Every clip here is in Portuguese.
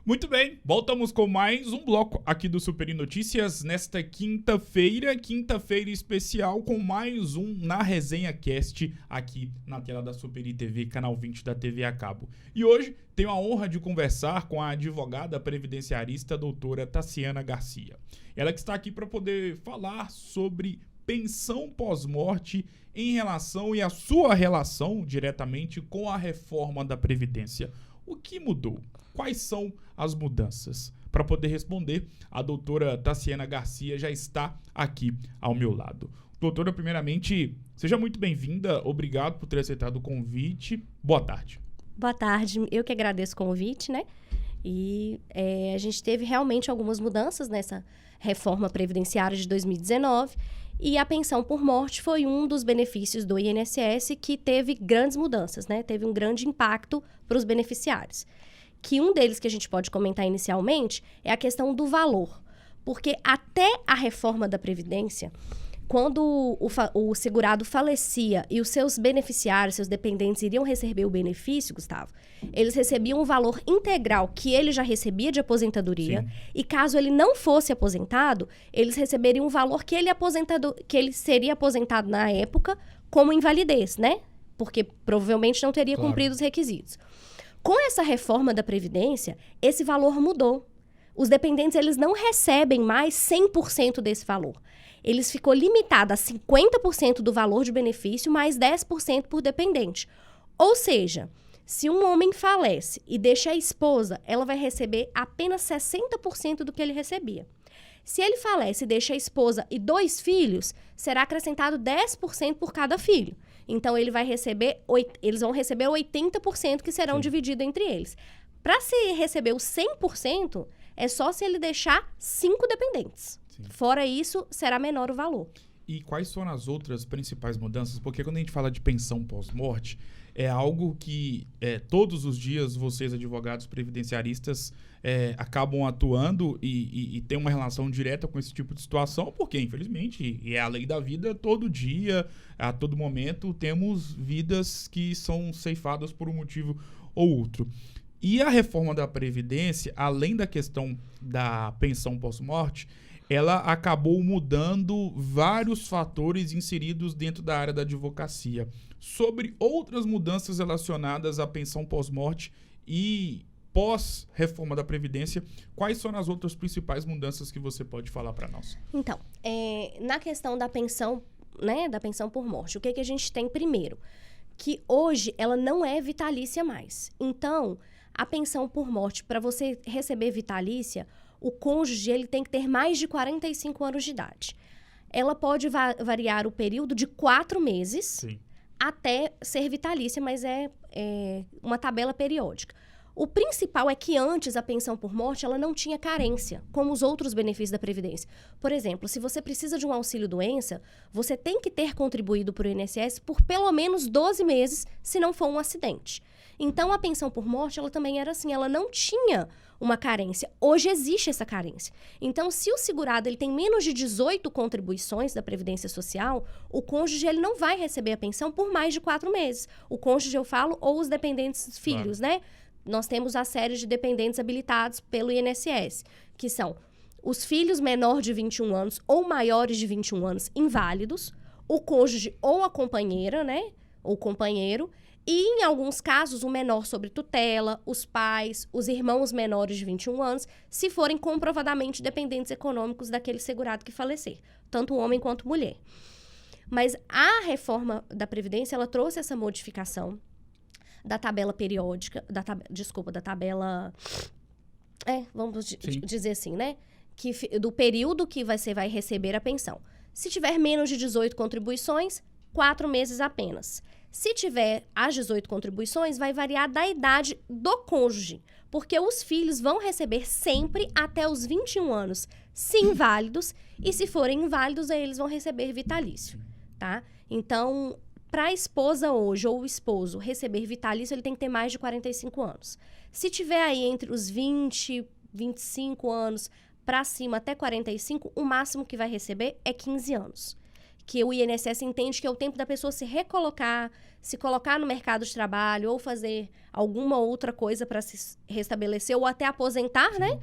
Muito bem, voltamos com mais um bloco aqui do Superi Notícias nesta quinta-feira especial com mais um Na Resenha Cast aqui na tela da Superi TV, canal 20 da TV a cabo. E hoje tenho a honra de conversar com a advogada previdenciarista doutora Tassiana Garcia. Ela que está aqui para poder falar sobre pensão pós-morte em relação e a sua relação diretamente com a reforma da Previdência. O que mudou? Quais são as mudanças? Para poder responder, a doutora Tassiana Garcia já está aqui ao meu lado. Doutora, primeiramente, seja muito bem-vinda. Obrigado por ter aceitado o convite. Boa tarde. Boa tarde. Eu que agradeço o convite, né? E a gente teve realmente algumas mudanças nessa reforma previdenciária de 2019 e a pensão por morte foi um dos benefícios do INSS que teve grandes mudanças, né? Teve um grande impacto para os beneficiários. Que um deles que a gente pode comentar inicialmente é a questão do valor. Porque até a reforma da Previdência, quando o segurado falecia e os seus beneficiários, seus dependentes iriam receber o benefício, Gustavo, eles recebiam o valor integral que ele já recebia de aposentadoria. Sim. E caso ele não fosse aposentado, eles receberiam um valor que ele seria aposentado na época como invalidez, né? Porque provavelmente não teria cumprido os requisitos. Com essa reforma da Previdência, esse valor mudou. Os dependentes eles não recebem mais 100% desse valor. Eles ficou limitado a 50% do valor de benefício, mais 10% por dependente. Ou seja, se um homem falece e deixa a esposa, ela vai receber apenas 60% do que ele recebia. Se ele falece e deixa a esposa e 2 filhos, será acrescentado 10% por cada filho. Então, eles vão receber 80% que serão divididos entre eles. Para se receber os 100%, é só se ele deixar 5 dependentes. Sim. Fora isso, será menor o valor. E quais foram as outras principais mudanças? Porque quando a gente fala de pensão pós-morte, é algo que todos os dias vocês, advogados previdenciaristas, acabam atuando e tem uma relação direta com esse tipo de situação, porque, infelizmente, é a lei da vida, todo dia, a todo momento, temos vidas que são ceifadas por um motivo ou outro. E a reforma da Previdência, além da questão da pensão pós-morte, ela acabou mudando vários fatores inseridos dentro da área da advocacia. Sobre outras mudanças relacionadas à pensão pós-morte e pós-reforma da Previdência, quais são as outras principais mudanças que você pode falar para nós? Então, na questão da pensão, né, da pensão por morte, o que a gente tem primeiro? Que hoje ela não é vitalícia mais. Então, a pensão por morte, para você receber vitalícia, o cônjuge ele tem que ter mais de 45 anos de idade. Ela pode variar o período de 4 meses Sim. até ser vitalícia, mas é uma tabela periódica. O principal é que antes a pensão por morte ela não tinha carência, como os outros benefícios da Previdência. Por exemplo, se você precisa de um auxílio-doença, você tem que ter contribuído para o INSS por pelo menos 12 meses, se não for um acidente. Então, a pensão por morte, ela também era assim, ela não tinha uma carência. Hoje existe essa carência. Então, se o segurado ele tem menos de 18 contribuições da Previdência Social, o cônjuge ele não vai receber a pensão por mais de 4 meses. O cônjuge, eu falo, ou os dependentes filhos, né? Nós temos a série de dependentes habilitados pelo INSS, que são os filhos menores de 21 anos ou maiores de 21 anos inválidos, o cônjuge ou a companheira, né? Ou companheiro, e, em alguns casos, o menor sob tutela, os pais, os irmãos menores de 21 anos, se forem comprovadamente dependentes econômicos daquele segurado que falecer, tanto homem quanto mulher. Mas a reforma da Previdência, ela trouxe essa modificação da tabela periódica, da tabela... vamos dizer assim, né? Do período que você vai receber a pensão. Se tiver menos de 18 contribuições, 4 meses apenas. Se tiver as 18 contribuições, vai variar da idade do cônjuge, porque os filhos vão receber sempre até os 21 anos, se inválidos, e se forem inválidos, aí eles vão receber vitalício, tá? Então, para a esposa hoje, ou o esposo, receber vitalício, ele tem que ter mais de 45 anos. Se tiver aí entre os 20, 25 anos para cima até 45, o máximo que vai receber é 15 anos. que o INSS entende que é o tempo da pessoa se recolocar, se colocar no mercado de trabalho ou fazer alguma outra coisa para se restabelecer ou até aposentar, né?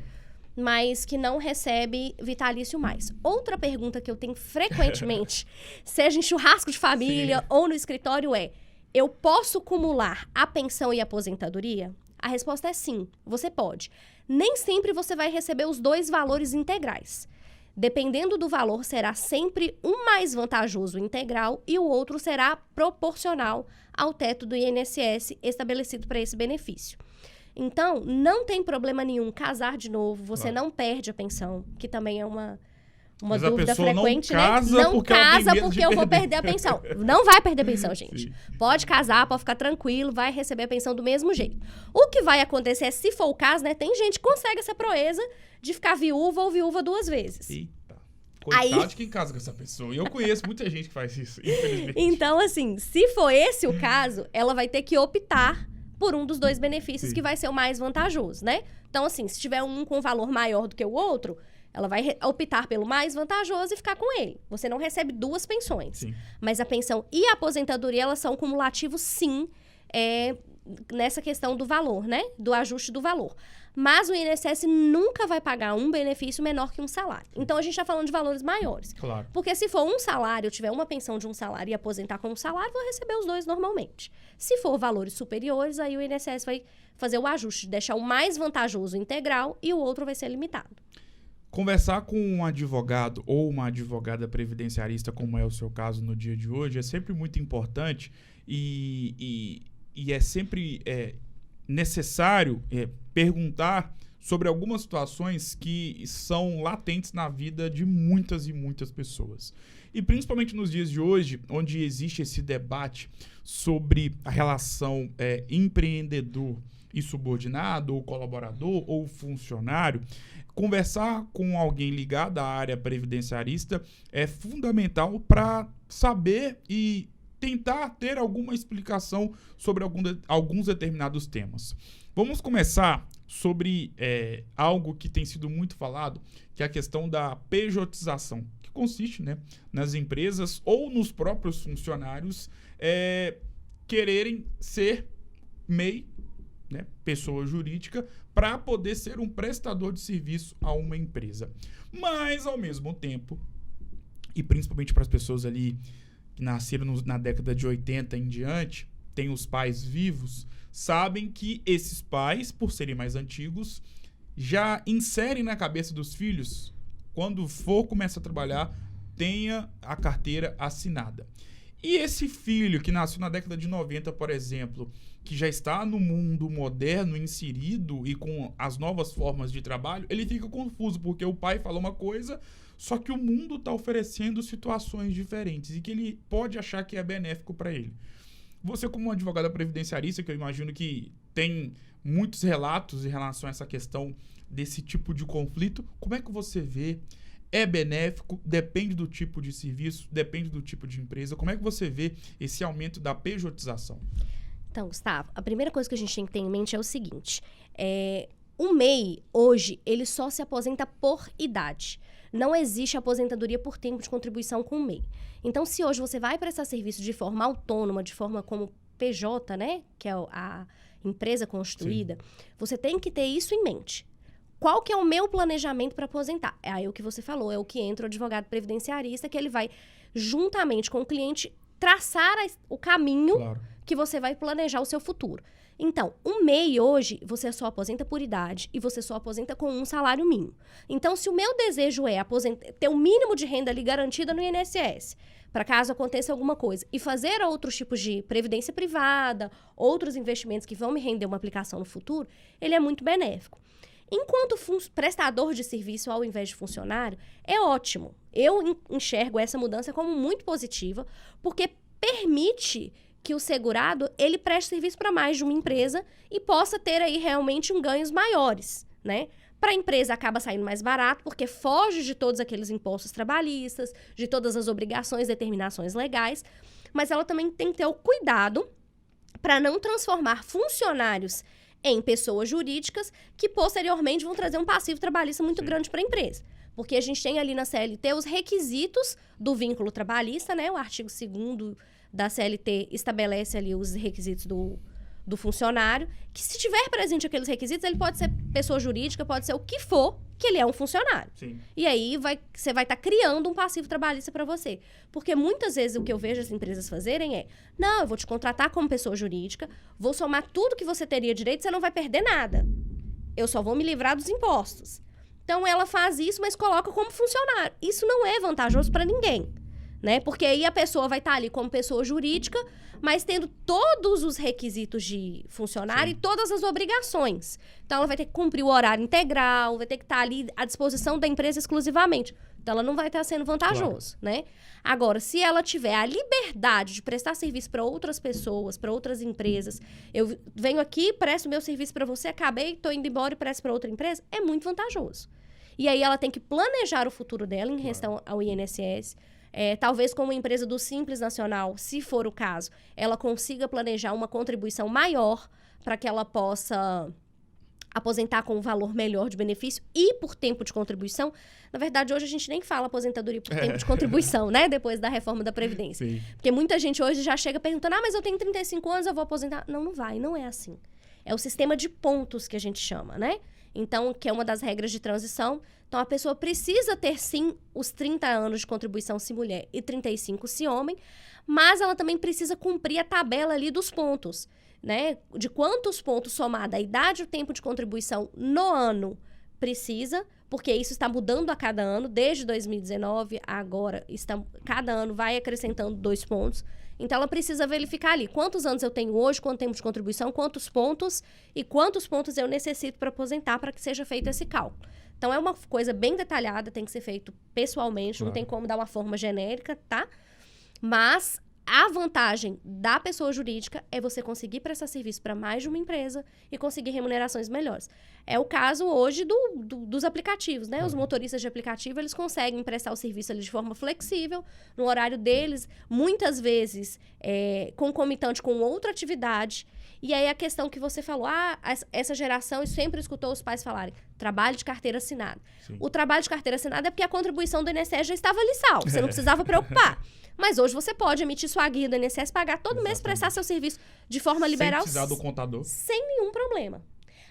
Mas que não recebe vitalício mais. Outra pergunta que eu tenho frequentemente, seja em churrasco de família ou no escritório, é: eu posso acumular a pensão e a aposentadoria? A resposta é sim, você pode. Nem sempre você vai receber os dois valores integrais. Dependendo do valor, será sempre um mais vantajoso integral e o outro será proporcional ao teto do INSS estabelecido para esse benefício. Então, não tem problema nenhum casar de novo, você não perde a pensão, que também é uma dúvida frequente, né? Não casa porque eu vou perder a pensão. Não vai perder a pensão, gente. Sim. Pode casar, pode ficar tranquilo, vai receber a pensão do mesmo jeito. O que vai acontecer é, se for o caso, né? Tem gente que consegue essa proeza de ficar viúva ou viúva 2 vezes. Eita. Coitado de quem casa com essa pessoa. E eu conheço muita gente que faz isso, infelizmente. Então, assim, se for esse o caso, ela vai ter que optar por um dos dois benefícios que vai ser o mais vantajoso, né? Então, assim, se tiver um com valor maior do que o outro, ela vai optar pelo mais vantajoso e ficar com ele. Você não recebe 2 pensões. Sim. Mas a pensão e a aposentadoria, elas são cumulativos, sim, nessa questão do valor, né? Do ajuste do valor. Mas o INSS nunca vai pagar um benefício menor que um salário. Então, a gente está falando de valores maiores. Claro. Porque se for um salário, eu tiver uma pensão de um salário e aposentar com um salário, vou receber os dois normalmente. Se for valores superiores, aí o INSS vai fazer o ajuste, deixar o mais vantajoso integral e o outro vai ser limitado. Conversar com um advogado ou uma advogada previdenciarista, como é o seu caso no dia de hoje, é sempre muito importante e é sempre necessário perguntar sobre algumas situações que são latentes na vida de muitas e muitas pessoas. E principalmente nos dias de hoje, onde existe esse debate sobre a relação empreendedor e subordinado, ou colaborador, ou funcionário, conversar com alguém ligado à área previdenciarista é fundamental para saber e tentar ter alguma explicação sobre alguns determinados temas. Vamos começar sobre algo que tem sido muito falado, que é a questão da pejotização, que consiste, né, nas empresas ou nos próprios funcionários quererem ser MEI, né, pessoa jurídica, para poder ser um prestador de serviço a uma empresa. Mas, ao mesmo tempo, e principalmente para as pessoas ali que nasceram na década de 80 em diante, têm os pais vivos, sabem que esses pais, por serem mais antigos, já inserem na cabeça dos filhos, quando for começar a trabalhar, tenha a carteira assinada. E esse filho que nasceu na década de 90, por exemplo, que já está no mundo moderno, inserido e com as novas formas de trabalho, ele fica confuso, porque o pai fala uma coisa, só que o mundo está oferecendo situações diferentes e que ele pode achar que é benéfico para ele. Você, como uma advogada previdenciarista, que eu imagino que tem muitos relatos em relação a essa questão desse tipo de conflito, como é que você vê? É benéfico? Depende do tipo de serviço? Depende do tipo de empresa? Como é que você vê esse aumento da pejotização? Então, Gustavo, a primeira coisa que a gente tem que ter em mente é o seguinte. O MEI, hoje, ele só se aposenta por idade. Não existe aposentadoria por tempo de contribuição com o MEI. Então, se hoje você vai prestar serviço de forma autônoma, de forma como PJ, né, que é a empresa constituída, você tem que ter isso em mente. Qual que é o meu planejamento para aposentar? É aí o que você falou, é o que entra o advogado previdenciarista, que ele vai, juntamente com o cliente, traçar o caminho que você vai planejar o seu futuro. Então, o MEI hoje, você só aposenta por idade e você só aposenta com um salário mínimo. Então, se o meu desejo é ter um mínimo de renda ali garantida no INSS, para caso aconteça alguma coisa, e fazer outros tipos de previdência privada, outros investimentos que vão me render uma aplicação no futuro, ele é muito benéfico. Enquanto prestador de serviço ao invés de funcionário, é ótimo. Eu enxergo essa mudança como muito positiva, porque permite que o segurado, ele preste serviço para mais de uma empresa e possa ter aí realmente ganhos maiores, né? Para a empresa acaba saindo mais barato, porque foge de todos aqueles impostos trabalhistas, de todas as obrigações, determinações legais, mas ela também tem que ter o cuidado para não transformar funcionários em pessoas jurídicas que posteriormente vão trazer um passivo trabalhista muito grande para a empresa. Porque a gente tem ali na CLT os requisitos do vínculo trabalhista, né? O artigo 2º da CLT estabelece ali os requisitos do funcionário, que se tiver presente aqueles requisitos, ele pode ser pessoa jurídica, pode ser o que for, que ele é um funcionário. Sim. E aí você vai estar criando um passivo trabalhista para você. Porque muitas vezes o que eu vejo as empresas fazerem é, não, eu vou te contratar como pessoa jurídica, vou somar tudo que você teria direito, você não vai perder nada. Eu só vou me livrar dos impostos. Então ela faz isso, mas coloca como funcionário. Isso não é vantajoso para ninguém, né? Porque aí a pessoa vai estar ali como pessoa jurídica, mas tendo todos os requisitos de funcionário e todas as obrigações. Então, ela vai ter que cumprir o horário integral, vai ter que estar ali à disposição da empresa exclusivamente. Então, ela não vai estar sendo vantajoso, né? Agora, se ela tiver a liberdade de prestar serviço para outras pessoas, para outras empresas, eu venho aqui, presto meu serviço para você, acabei, estou indo embora e presto para outra empresa, é muito vantajoso. E aí, ela tem que planejar o futuro dela em relação ao INSS. Talvez como empresa do Simples Nacional, se for o caso, ela consiga planejar uma contribuição maior para que ela possa aposentar com um valor melhor de benefício e por tempo de contribuição. Na verdade, hoje a gente nem fala aposentadoria por tempo de contribuição, né? Depois da reforma da Previdência. Sim. Porque muita gente hoje já chega perguntando, mas eu tenho 35 anos, eu vou aposentar. Não, não vai, não é assim. É o sistema de pontos que a gente chama, né? Então, que é uma das regras de transição. Então, a pessoa precisa ter, sim, os 30 anos de contribuição se mulher e 35 se homem, mas ela também precisa cumprir a tabela ali dos pontos, né? De quantos pontos somada a idade e o tempo de contribuição no ano precisa, porque isso está mudando a cada ano, desde 2019, agora, cada ano vai acrescentando 2 pontos. Então, ela precisa verificar ali quantos anos eu tenho hoje, quanto tempo de contribuição, quantos pontos e quantos pontos eu necessito para aposentar para que seja feito esse cálculo. Então, é uma coisa bem detalhada, tem que ser feito pessoalmente, não tem como dar uma forma genérica, tá? Mas a vantagem da pessoa jurídica é você conseguir prestar serviço para mais de uma empresa e conseguir remunerações melhores. É o caso hoje dos aplicativos, né? Os motoristas de aplicativo, eles conseguem prestar o serviço ali de forma flexível, no horário deles, muitas vezes concomitante com outra atividade. E aí a questão que você falou, essa geração sempre escutou os pais falarem, trabalho de carteira assinada. Sim. O trabalho de carteira assinada é porque a contribuição do INSS já estava ali salvo, você não precisava preocupar. Mas hoje você pode emitir sua guia do INSS, pagar todo mês, prestar seu serviço de forma liberal. Sem precisar do contador. Sem nenhum problema.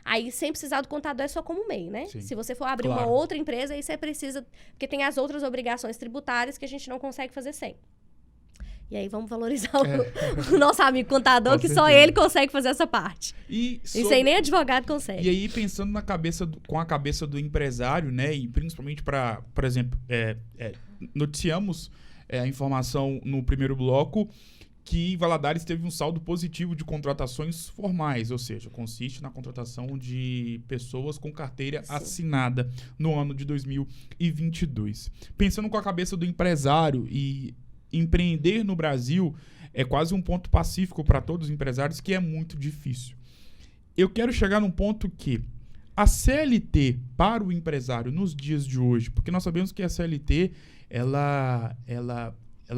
Aí, sem precisar do contador, é só como MEI, né? Sim. Se você for abrir uma outra empresa, aí você precisa... Porque tem as outras obrigações tributárias que a gente não consegue fazer sem. E aí, vamos valorizar o nosso amigo contador, que só ele consegue fazer essa parte. Isso aí nem advogado consegue. E aí, pensando com a cabeça do empresário, né? E principalmente para, por exemplo, noticiamos a informação no primeiro bloco que Valadares teve um saldo positivo de contratações formais, ou seja, consiste na contratação de pessoas com carteira assinada no ano de 2022. Pensando com a cabeça do empresário, e empreender no Brasil é quase um ponto pacífico para todos os empresários, que é muito difícil. Eu quero chegar num ponto que a CLT para o empresário nos dias de hoje, porque nós sabemos que a CLT ela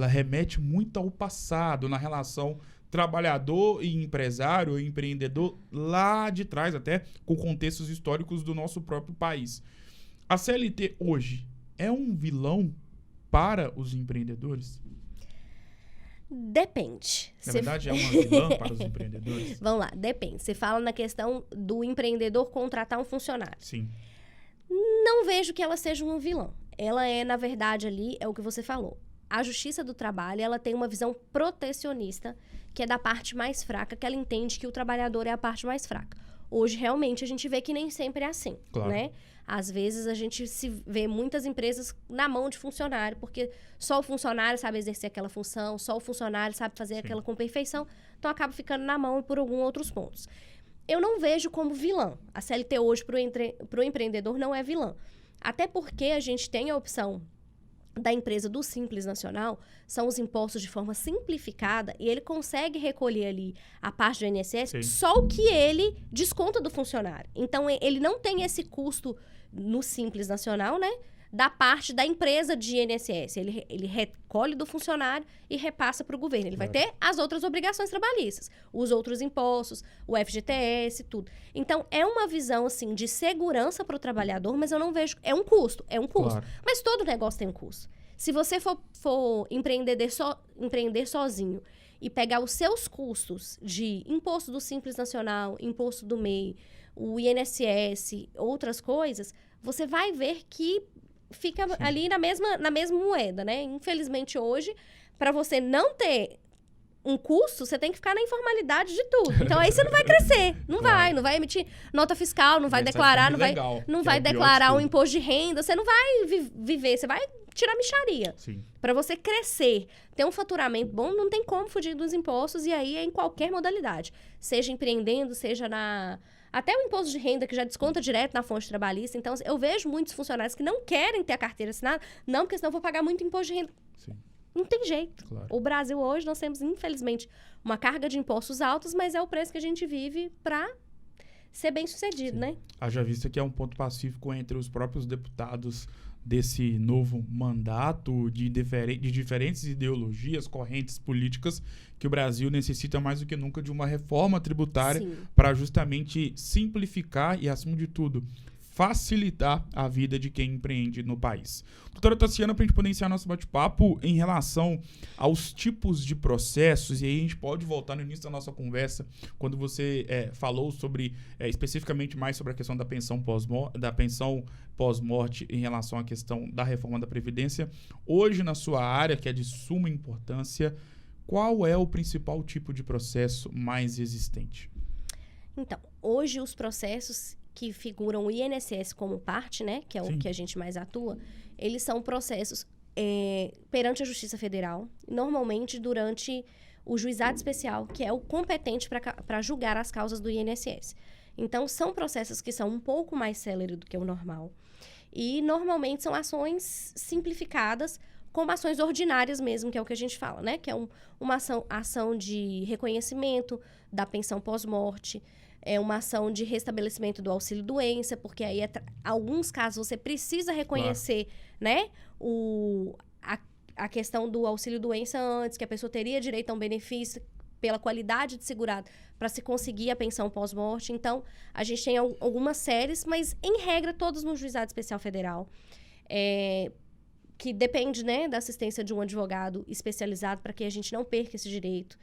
remete muito ao passado, na relação trabalhador e empresário, e empreendedor, lá de trás, até com contextos históricos do nosso próprio país. A CLT hoje é um vilão para os empreendedores? Depende. Na verdade, é uma vilã para os empreendedores? Vamos lá, depende. Você fala na questão do empreendedor contratar um funcionário. Sim. Não vejo que ela seja uma vilã. Ela é, na verdade, ali, é o que você falou. A Justiça do Trabalho, ela tem uma visão protecionista, que é da parte mais fraca, que ela entende que o trabalhador é a parte mais fraca. Hoje, realmente, a gente vê que nem sempre é assim, né? Às vezes, a gente se vê muitas empresas na mão de funcionário, porque só o funcionário sabe exercer aquela função, só o funcionário sabe fazer aquela com perfeição, então acaba ficando na mão por alguns outros pontos. Eu não vejo como vilã. A CLT hoje, para o empreendedor, não é vilã. Até porque a gente tem a opção da empresa do Simples Nacional, são os impostos de forma simplificada, e ele consegue recolher ali a parte do INSS, só o que ele desconta do funcionário. Então, ele não tem esse custo no Simples Nacional, né? da parte da empresa de INSS. Ele recolhe do funcionário e repassa para o governo. Ele vai ter as outras obrigações trabalhistas, os outros impostos, o FGTS, tudo. Então, é uma visão, assim, de segurança para o trabalhador, mas eu não vejo... É um custo. Claro. Mas todo negócio tem um custo. Se você for empreender sozinho e pegar os seus custos de imposto do Simples Nacional, imposto do MEI, o INSS, outras coisas, você vai ver que fica ali na mesma moeda, né? Infelizmente, hoje, para você não ter um custo, você tem que ficar na informalidade de tudo. Então, aí você não vai crescer. Não vai emitir nota fiscal, não vai declarar, não vai declarar um imposto de renda, você não vai viver, você vai tirar mixaria. Para você crescer, ter um faturamento bom, não tem como fugir dos impostos, e aí é em qualquer modalidade. Seja empreendendo, seja até o imposto de renda, que já desconta direto na fonte trabalhista. Então, eu vejo muitos funcionários que não querem ter a carteira assinada, não, porque senão eu vou pagar muito imposto de renda. Não tem jeito. Claro. O Brasil hoje, nós temos, infelizmente, uma carga de impostos altos, mas é o preço que a gente vive para ser bem-sucedido, né? Haja vista que é um ponto pacífico entre os próprios deputados desse novo mandato de diferentes ideologias, correntes políticas, que o Brasil necessita mais do que nunca de uma reforma tributária para justamente simplificar e, acima de tudo, facilitar a vida de quem empreende no país. Doutora Tassiana, para a gente poder iniciar nosso bate-papo em relação aos tipos de processos, e aí a gente pode voltar no início da nossa conversa, quando você falou sobre, especificamente mais sobre a questão da pensão pós-morte em relação à questão da reforma da Previdência. Hoje, na sua área, que é de suma importância, qual é o principal tipo de processo mais existente? Então, hoje os processos que figuram o INSS como parte, né, que é o que a gente mais atua, eles são processos perante a Justiça Federal, normalmente durante o juizado especial, que é o competente para julgar as causas do INSS. Então, são processos que são um pouco mais céleres do que o normal. E, normalmente, são ações simplificadas, como ações ordinárias mesmo, que é o que a gente fala, né? Que é uma ação de reconhecimento da pensão pós-morte, é uma ação de restabelecimento do auxílio-doença, porque aí, alguns casos, você precisa reconhecer, né, a questão do auxílio-doença antes, que a pessoa teria direito a um benefício pela qualidade de segurado para se conseguir a pensão pós-morte. Então, a gente tem algumas séries, mas, em regra, todas no Juizado Especial Federal, que depende, né, da assistência de um advogado especializado para que a gente não perca esse direito.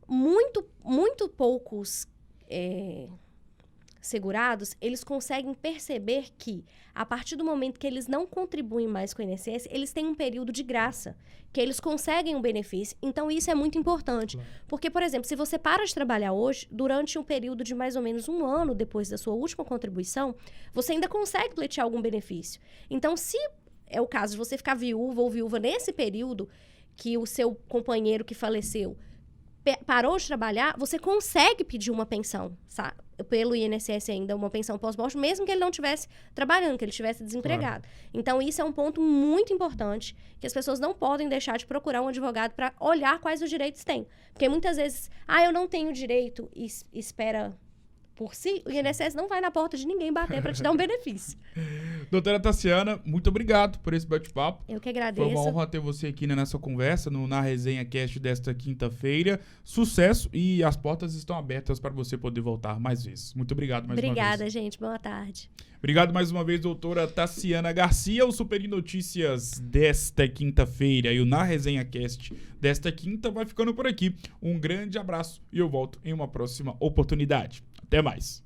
Muito poucos segurados, eles conseguem perceber que, a partir do momento que eles não contribuem mais com o INSS, eles têm um período de graça, que eles conseguem um benefício. Então, isso é muito importante. Claro. Porque, por exemplo, se você para de trabalhar hoje, durante um período de mais ou menos 1 ano depois da sua última contribuição, você ainda consegue pleitear algum benefício. Então, se é o caso de você ficar viúva ou viúva nesse período que o seu companheiro que faleceu parou de trabalhar, você consegue pedir uma pensão, sabe? Pelo INSS ainda, uma pensão pós-morte, mesmo que ele não estivesse trabalhando, que ele estivesse desempregado. Claro. Então, isso é um ponto muito importante, que as pessoas não podem deixar de procurar um advogado para olhar quais os direitos têm. Porque muitas vezes, eu não tenho direito e espera por si, o INSS não vai na porta de ninguém bater para te dar um benefício. Doutora Tassiana, muito obrigado por esse bate-papo. Eu que agradeço. Foi uma honra ter você aqui nessa conversa, na Resenha Cast desta quinta-feira. Sucesso, e as portas estão abertas para você poder voltar mais vezes. Muito obrigado mais uma vez. Obrigada, gente. Boa tarde. Obrigado mais uma vez, doutora Tassiana Garcia. O Super Notícias desta quinta-feira e o Na Resenha Cast desta quinta vai ficando por aqui. Um grande abraço e eu volto em uma próxima oportunidade. Até mais.